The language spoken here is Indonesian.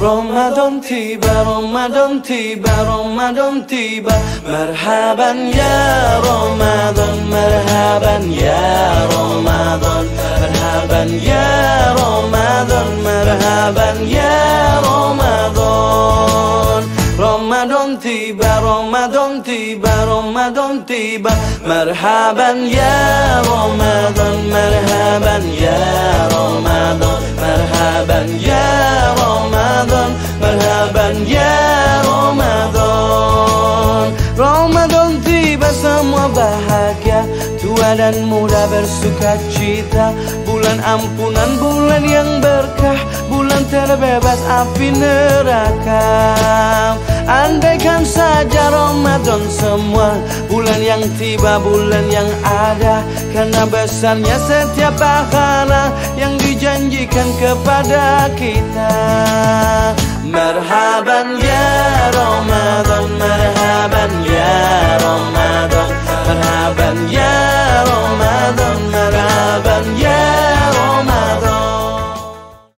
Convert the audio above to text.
Ramadan tiba, Ramadan tiba, Ramadan tiba. Marhaban ya Ramadan, marhaban ya Ramadan, marhaban ya Ramadan, marhaban ya Ramadan. Ramadan tiba, Ramadan tiba, Ramadan tiba. Marhaban ya Ramadan, marhaban ya Ramadan, marhaban ya Ramadan, marhaban ya Ramadan. Ramadan tiba, semua bahagia, tua dan muda bersuka cita. Bulan ampunan, bulan yang berkah, bulan terbebas api neraka. Andaikan saja Ramadan semua, bulan yang tiba, bulan yang ada. Karena besarnya setiap pahala yang dijanjikan kepada kita. Marhaban ya Ramadan,